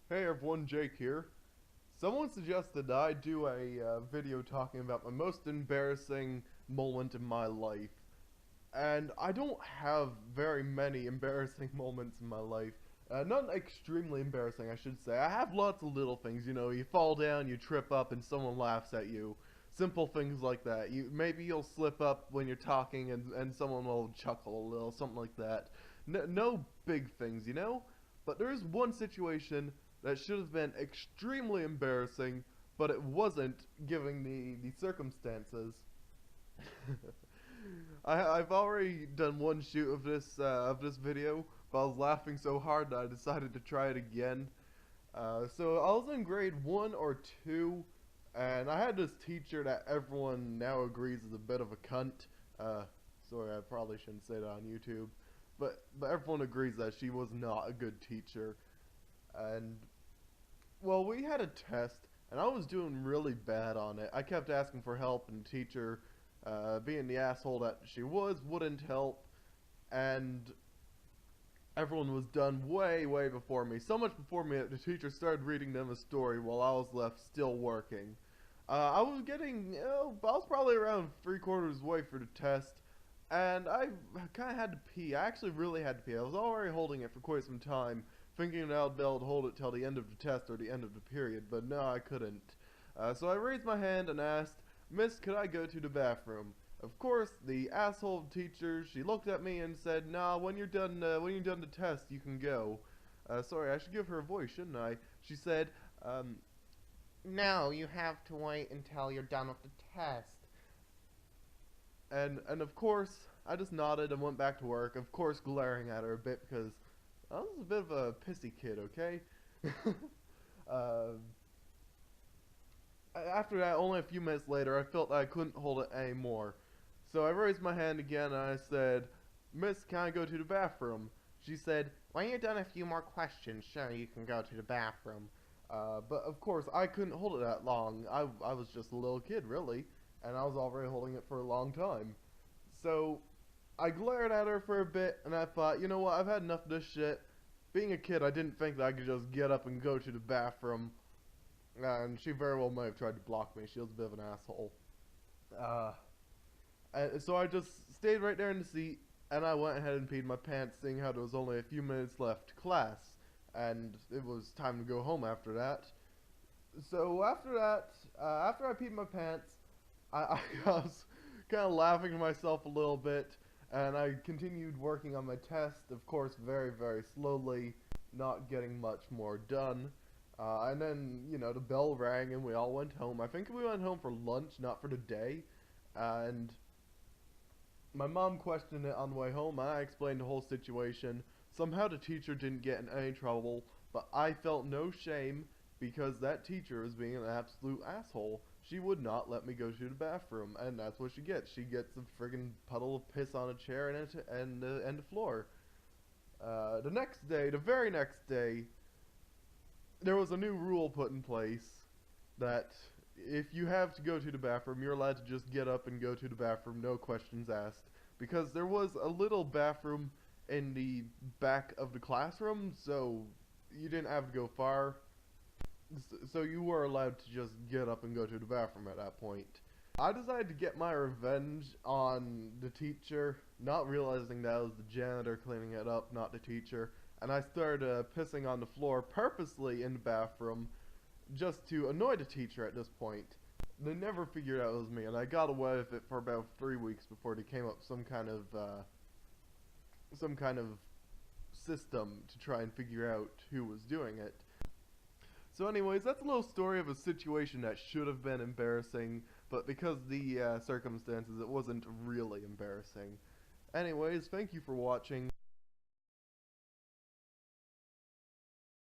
Hey everyone, Jake here. Someone suggested I do a video talking about my most embarrassing moment in my life. And I don't have very many embarrassing moments in my life. Not extremely embarrassing, I should say. I have lots of little things, you fall down, you trip up, and someone laughs at you. Simple things like that. Maybe you'll slip up when you're talking and someone will chuckle a little, something like that. No big things. But there is one situation that should have been extremely embarrassing, but it wasn't, given the circumstances. I've already done one shoot of this video, but I was laughing so hard that I decided to try it again. So I was in grade 1 or 2, and I had this teacher that everyone now agrees is a bit of a cunt. Uh, Sorry, I probably shouldn't say that on YouTube, but everyone agrees that she was not a good teacher. And well, we had a test, and I was doing really bad on it. I kept asking for help, and the teacher, being the asshole that she was, wouldn't help, and everyone was done way before me. So much before me that the teacher started reading them a story while I was left still working. I was getting, I was probably around 3/4 way for the test, and I kind of had to pee. I actually really had to pee. I was already holding it for quite some time, thinking that I'd be able to hold it till the end of the test or the end of the period, but no, I couldn't. So I raised my hand and asked, "Miss, could I go to the bathroom?" Of course, the asshole teacher, she looked at me and said, "Nah, when you're done the test, you can go." Sorry, I should give her a voice, shouldn't I? She said, "No, you have to wait until you're done with the test." And of course, I just nodded and went back to work, of course glaring at her a bit because I was a bit of a pissy kid, okay? uh, After that, only a few minutes later, I felt that I couldn't hold it anymore. So I raised my hand again and I said, "Miss, can I go to the bathroom?" She said, "When you're done a few more questions, sure, you can go to the bathroom." But of course, I couldn't hold it that long. I was just a little kid, really, and I was already holding it for a long time. So I glared at her for a bit, and I thought, you know what, I've had enough of this shit. Being a kid, I didn't think that I could just get up and go to the bathroom, and she very well might have tried to block me. She was a bit of an asshole. Uh, so I just stayed right there in the seat, and I went ahead and peed my pants, seeing how there was only a few minutes left to class, and it was time to go home after that. So after that, after I peed my pants, I was kind of laughing to myself a little bit, and I continued working on my test, of course, very slowly, not getting much more done. And then, the bell rang and we all went home. I think we went home for lunch, not for the day. And my mom questioned it on the way home, and I explained the whole situation. Somehow the teacher didn't get in any trouble, but I felt no shame because that teacher was being an absolute asshole. She would not let me go to the bathroom, and that's what she gets. She gets a friggin' puddle of piss on a chair and the floor. The next day, the very next day, there was a new rule put in place that if you have to go to the bathroom, you're allowed to just get up and go to the bathroom, no questions asked. Because there was a little bathroom in the back of the classroom, so you didn't have to go far. So you were allowed to just get up and go to the bathroom at that point. I decided to get my revenge on the teacher, not realizing that it was the janitor cleaning it up, not the teacher. And I started pissing on the floor purposely in the bathroom just to annoy the teacher at this point. They never figured out it was me, and I got away with it for about 3 weeks before they came up with some kind of system to try and figure out who was doing it. So anyways, that's a little story of a situation that should have been embarrassing, but because the circumstances, it wasn't really embarrassing. Anyways, thank you for watching.